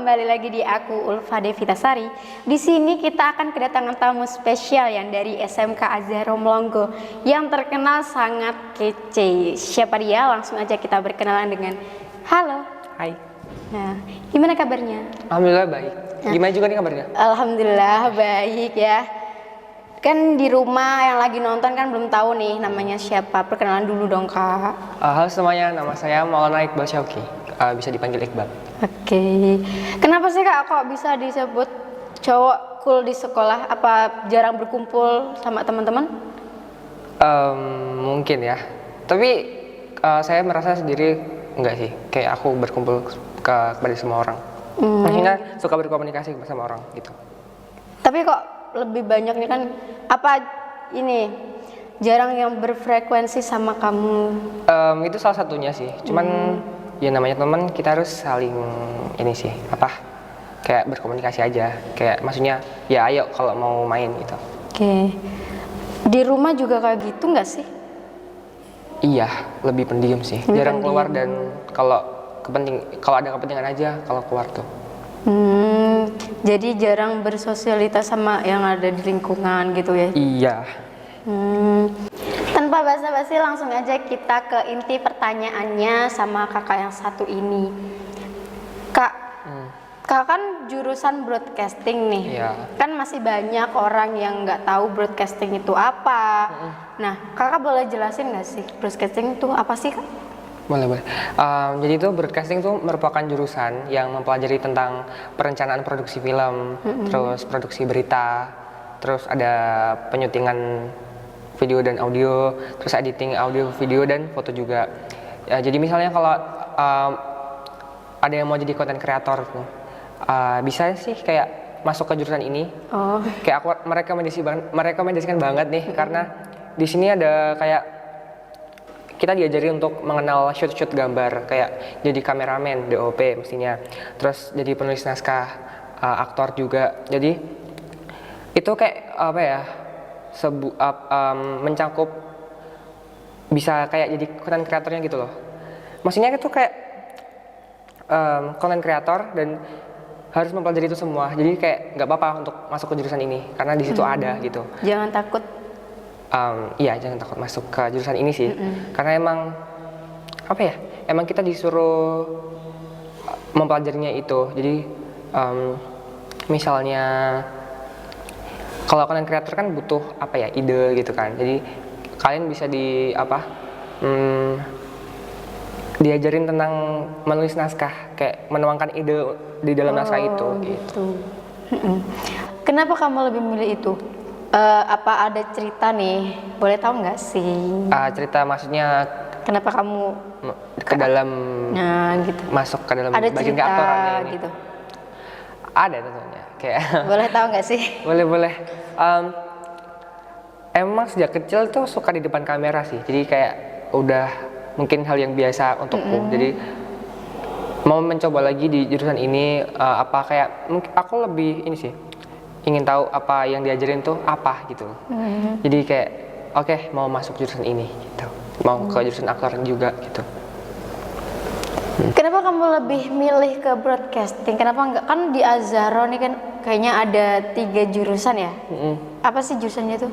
kembali lagi di aku Ulfa Devitasari. Di sini kita akan kedatangan tamu spesial yang dari SMK Azhar Melongo yang terkenal sangat kece. Siapa dia? Langsung aja kita berkenalan dengan halo. Hai. Nah, gimana kabarnya? Alhamdulillah baik. Gimana juga nih kabarnya? Alhamdulillah baik ya. Kan di rumah yang lagi nonton kan belum tahu nih namanya siapa. Perkenalan dulu dong Kak. Halo semuanya, nama saya Maulana Iqbal Syauqi. Bisa dipanggil Iqbal. Oke. Kenapa sih Kak kok bisa disebut cowok cool di sekolah? Apa jarang berkumpul sama teman-teman? Mungkin ya. Tapi saya merasa sendiri enggak sih. Kayak aku berkumpul kepada semua orang. Maksudnya suka berkomunikasi sama orang gitu. Tapi kok lebih banyaknya kan apa ini jarang yang berfrekuensi sama kamu? Itu salah satunya sih. Cuman ya namanya teman kita harus saling ini sih kayak berkomunikasi aja. Kayak maksudnya ya ayo kalau mau main gitu. Oke. Di rumah juga kayak gitu nggak sih? Iya, lebih pendiam sih. Lebih Jarang pendiam. keluar dan kalau ada kepentingan aja kalau keluar tuh. Jadi jarang bersosialitas sama yang ada di lingkungan gitu ya? Iya. Tanpa basa-basi langsung aja kita ke inti pertanyaannya sama kakak yang satu ini. Kak, kakak kan jurusan broadcasting nih. Iya. Kan masih banyak orang yang nggak tahu broadcasting itu apa. Nah, kakak boleh jelasin nggak sih broadcasting itu apa sih Kak? Boleh. Jadi itu broadcasting itu merupakan jurusan yang mempelajari tentang perencanaan produksi film, terus produksi berita, terus ada penyutingan video dan audio, terus editing audio, video dan foto juga. Ya, jadi misalnya kalau ada yang mau jadi content creator tuh, bisa sih kayak masuk ke jurusan ini. Oh. Kayak aku merekomendasikan banget nih karena di sini ada kayak kita diajari untuk mengenal shoot gambar, kayak jadi kameramen, DOP mestinya, terus jadi penulis naskah, aktor juga. Jadi itu kayak apa ya, mencakup bisa kayak jadi content creatornya gitu loh. Maksudnya itu kayak content creator dan harus mempelajari itu semua. Jadi kayak nggak apa-apa untuk masuk ke jurusan ini karena di situ ada gitu. Jangan takut. Iya, jangan takut masuk ke jurusan ini sih, karena emang kita disuruh mempelajarinya itu. Jadi misalnya kalau content creator kan butuh ide gitu kan. Jadi kalian bisa diajarin tentang menulis naskah, kayak menuangkan ide di dalam naskah itu. Gitu. Kenapa kamu lebih milih itu? Apa ada cerita nih? Boleh tahu nggak sih? Cerita maksudnya Kenapa kamu ke dalam gitu? masuk ke dalam Ada bagian cerita keaktorannya ini. gitu? Ada tentunya. Kayak Boleh tahu nggak sih? boleh. Emang sejak kecil tuh suka di depan kamera sih. Jadi kayak udah mungkin hal yang biasa untukku. Jadi mau mencoba lagi di jurusan ini mungkin aku lebih ini sih. Ingin tahu apa yang diajarin tuh apa gitu. Jadi kayak oke, mau masuk jurusan ini gitu. Mau ke jurusan aktor juga gitu. Kenapa kamu lebih milih ke broadcasting? Kenapa nggak, kan di Azharo nih kan kayaknya ada 3 jurusan ya? Apa sih jurusannya tuh?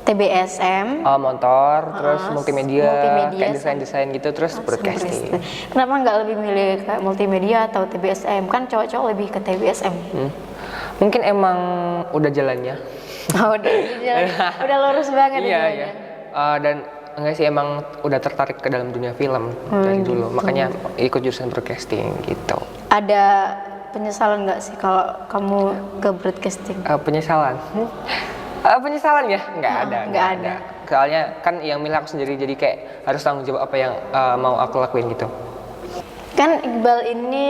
TBSM, Motor, terus multimedia kayak sama- desain gitu, terus broadcasting. Kenapa nggak lebih milih kayak multimedia atau TBSM? Kan cowok-cowok lebih ke TBSM. Mungkin emang udah jalannya. Oh, udah lurus banget Iya. jalannya. Dan enggak sih, emang udah tertarik ke dalam dunia film dari dulu. Makanya ikut jurusan broadcasting gitu. Ada penyesalan nggak sih kalau kamu ke broadcasting? Penyesalan? Penyesalan ya? Nggak ada. Soalnya kan yang milih aku sendiri, jadi kayak harus tanggung jawab apa yang mau aku lakuin gitu. Kan Iqbal ini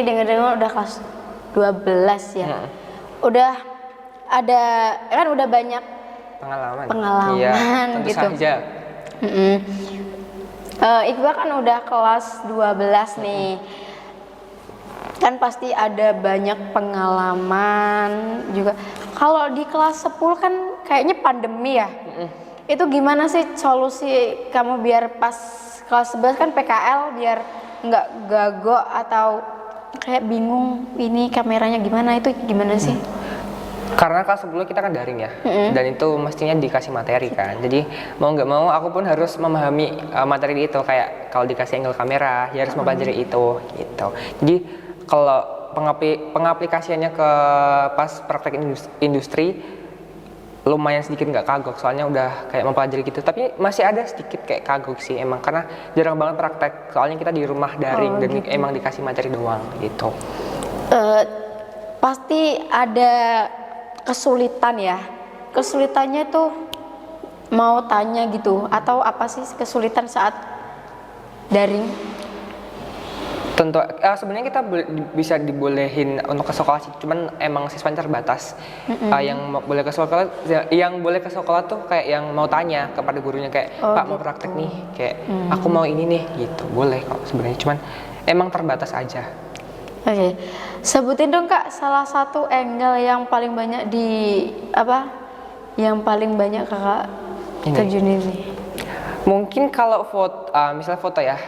dengar-dengar udah kelas 12 ya. Udah ada kan udah banyak pengalaman Iya, tentu gitu. saja. Iqbal kan udah kelas 12 nih. Kan pasti ada banyak pengalaman juga. Kalau di kelas 10 kan kayaknya pandemi ya. Itu gimana sih solusi kamu biar pas kelas 11 kan PKL biar nggak gago atau kayak bingung ini kameranya gimana, itu gimana sih? Karena kelas 10 kita kan daring ya, dan itu mestinya dikasih materi kan. Jadi mau nggak mau aku pun harus memahami materi itu, kayak kalau dikasih angle kamera, ya harus mempelajari itu gitu. Jadi kalau pengaplikasiannya ke pas praktek industri lumayan sedikit nggak kagok, soalnya udah kayak mempelajari gitu. Tapi masih ada sedikit kayak kagok sih emang, karena jarang banget praktek. Soalnya kita di rumah daring dan gitu. emang dikasih materi doang gitu. Pasti ada kesulitan ya. Kesulitannya tuh mau tanya gitu, atau apa sih kesulitan saat daring? Tentu sebenarnya kita bisa dibolehin untuk ke sekolah sih, cuman emang siswanya terbatas. Yang boleh ke sekolah tuh kayak yang mau tanya kepada gurunya kayak, Pak mau praktek nih, kayak aku mau ini nih gitu, boleh kok sebenarnya, cuman emang terbatas aja. Oke. Sebutin dong Kak salah satu angle yang paling banyak yang paling banyak Kakak terjun ini. Mungkin kalau foto, misalnya foto ya,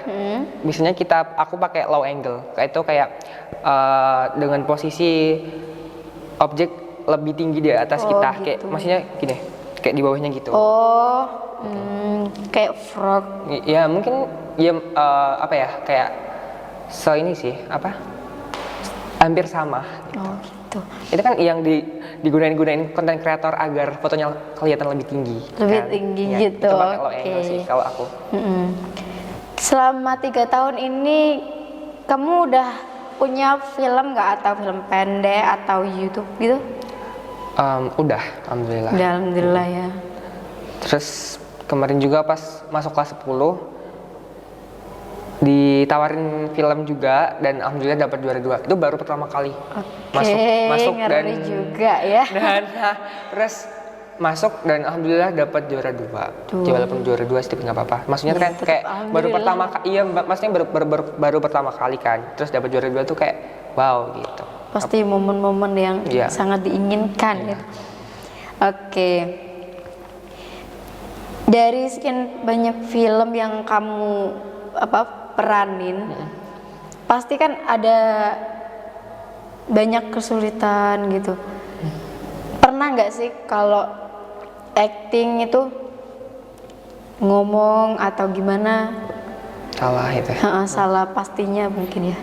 biasanya aku pakai low angle, kayak itu kayak dengan posisi objek lebih tinggi di atas kita, gitu. kayak maksudnya gini, kayak di bawahnya gitu. Kayak frog. Ya mungkin ya kayak ini sih hampir sama. Gitu. Itu kan yang digunain konten kreator agar fotonya kelihatan lebih tinggi. Lebih kan? tinggi Ya, gitu. Itu pakai low angle sih kalau aku. Selama 3 tahun ini kamu udah punya film nggak, atau film pendek atau YouTube gitu? Udah, alhamdulillah. Alhamdulillah ya. Terus kemarin juga pas masuk kelas 10 ditawarin film juga, dan alhamdulillah dapat juara 2. Itu baru pertama kali masuk dan juga ya. Dan terus masuk dan alhamdulillah dapat juara 2. Ya, walaupun juara 2 sedikit nggak apa-apa. Maksudnya kan kayak baru pertama maksudnya baru pertama kali kan. Terus dapat juara 2 tuh kayak wow gitu. Pasti momen-momen yang sangat diinginkan gitu. Oke. Dari sekian banyak film yang kamu peranin, pasti kan ada banyak kesulitan gitu. Pernah nggak sih kalau acting itu ngomong atau gimana? Salah itu. Salah pastinya mungkin ya.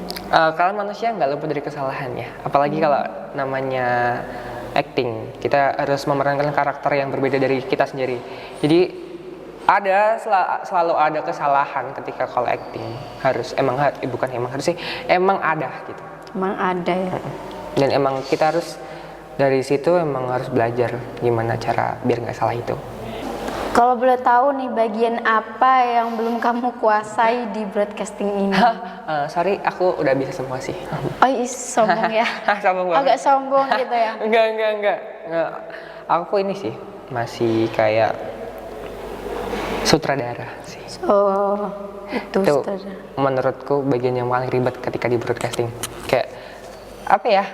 Kalau manusia nggak luput dari kesalahan ya. Apalagi kalau namanya acting, kita harus memerankan karakter yang berbeda dari kita sendiri. Jadi selalu ada kesalahan ketika kalau acting, emang ada gitu. Emang ada ya. Dan emang kita harus dari situ emang harus belajar gimana cara biar nggak salah itu. Kalau boleh tahu nih, bagian apa yang belum kamu kuasai di broadcasting ini? Sorry, aku udah bisa semua sih. Sombong ya? Sombong banget. Agak sombong gitu ya? Enggak. Aku ini sih masih kayak sutradara sih. Itu sutradara. Menurutku bagian yang paling ribet ketika di broadcasting. Kayak apa ya?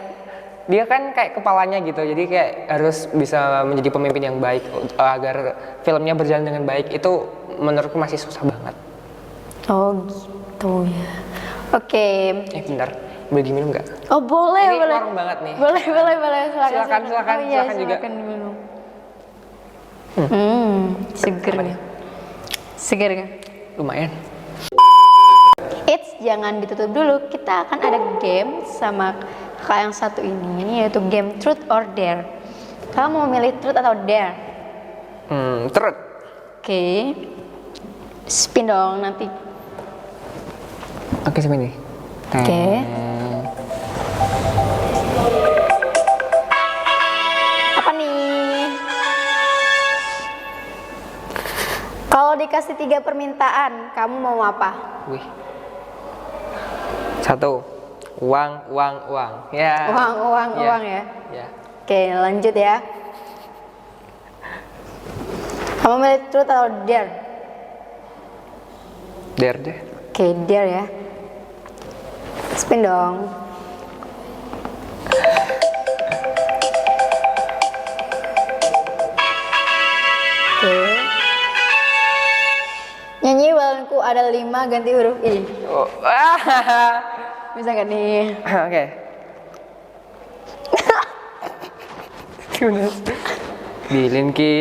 Dia kan kayak kepalanya gitu, jadi kayak harus bisa menjadi pemimpin yang baik agar filmnya berjalan dengan baik. Itu menurutku masih susah banget. Gitu ya. Oke. Bentar, boleh diminum nggak? Boleh. Ini warm banget nih. Boleh. Silakan juga. Silakan diminum. Seger nih. Seger kan? Lumayan. Jangan ditutup dulu. Kita akan ada game sama kakak yang satu ini, yaitu game Truth or Dare. Kamu mau milih Truth atau Dare? Truth. Oke. Spin dong nanti. Oke, sebentar. Oke. Apa nih? Kalau dikasih 3 permintaan, kamu mau apa? Wih. 1. Uang. Ya. Uang ya. Ya. Oke, lanjut ya. Kamu milih Truth atau Dare? Dare deh. Oke, Dare ya. Spin dong. Oke. Nyanyi balonku ada 5 ganti huruf I. Bisa nggak nih? Oke. Bilin ki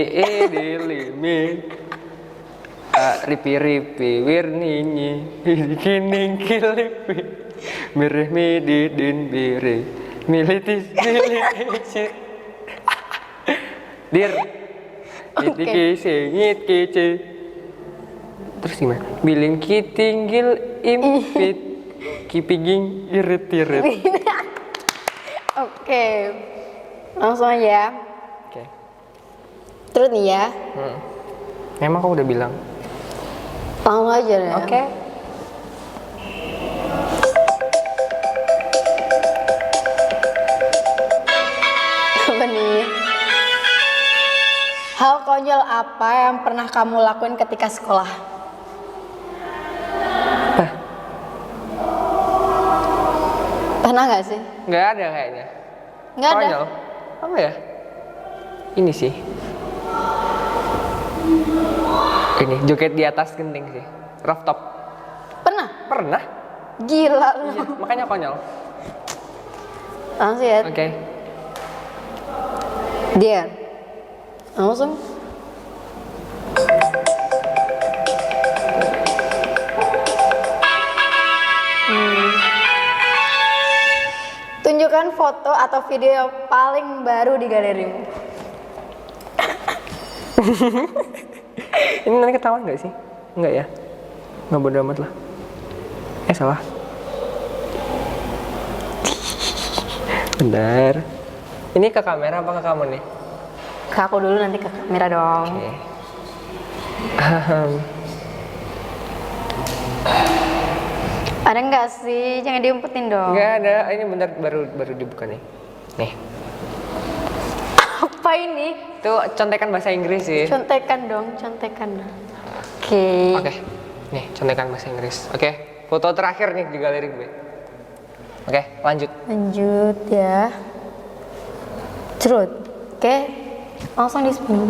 dilimi ripi wirninyi kining kilipi mirih mididin biri militis militis dir itiki singit kici. Terus gimana? Bilin ki tinggil impit ki piging irit-irit. Oke, langsung aja. Oke. Terus nih ya, Emang kau udah bilang? langsung aja deh. Oke. Apa nih? Hal konyol apa yang pernah kamu lakuin ketika sekolah? Pernah nggak sih? Nggak ada kayaknya. Nggak ada. Konyol. Apa ya? Ini sih. Ini joget di atas genting sih. Rooftop. Pernah? Pernah? Gila lu. Iya, makanya konyol. Langsung ya. Oke. Dia. Langsung. Tunjukkan foto atau video paling baru di galerimu. Ini nanti ketahuan nggak sih? Nggak ya? Nggak bodo amat lah. Salah. Bentar. Ini ke kamera apa ke kamu nih? Ke aku dulu, nanti ke kamera dong. Oke. Ada nggak sih? Jangan diumpetin dong. Nggak ada. Ini bentar baru dibuka nih. Nih. Apa ini? Itu contekan bahasa Inggris sih. Contekan dong, contekan. Oke. Oke. Nih, contekan bahasa Inggris. Oke. Foto terakhir nih di galeri gue. Oke, lanjut. Lanjut ya. Truth. Oke. Langsung di spin.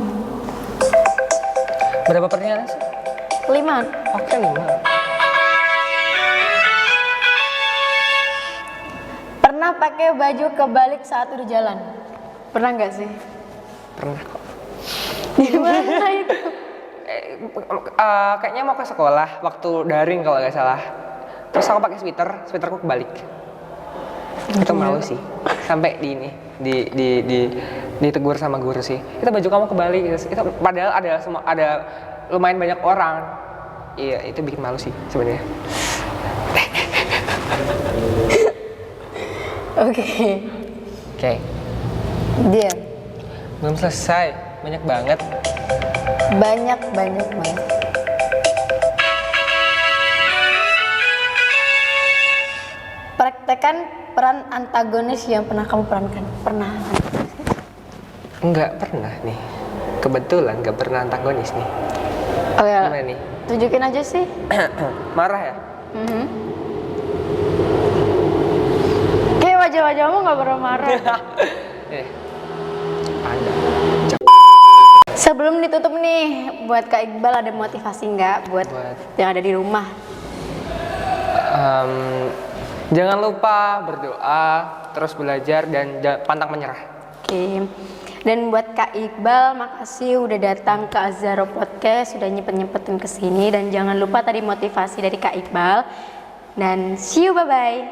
Berapa pertanyaan sih? 5. Oke, 5. Pernah pakai baju kebalik saat udah jalan? Pernah nggak sih? Pernah kok. Di mana itu? Kayaknya mau ke sekolah waktu daring kalau nggak salah. Terus aku pakai sweaterku kebalik. Itu malu sih. Sampai ditegur sama guru sih. Itu baju kamu kebalik. Itu padahal ada lumayan banyak orang. Iya, itu bikin malu sih sebenarnya. Oke. Dia. Belum selesai. Banyak banget. Banyak banget. Praktekkan peran antagonis yang pernah kamu perankan. Pernah? Nggak pernah nih. Kebetulan nggak pernah antagonis nih. Oh ya. Gimana nih? Tunjukin aja sih. Marah ya? Kayak wajah-wajahmu nggak pernah marah. Ada. Sebelum ditutup nih, buat Kak Iqbal ada motivasi nggak buat yang ada di rumah? Jangan lupa berdoa, terus belajar dan pantang menyerah. Oke. Dan buat Kak Iqbal, makasih udah datang ke Azaro Podcast, sudah nyempetin ke sini, dan jangan lupa tadi motivasi dari Kak Iqbal. Dan see you, bye bye.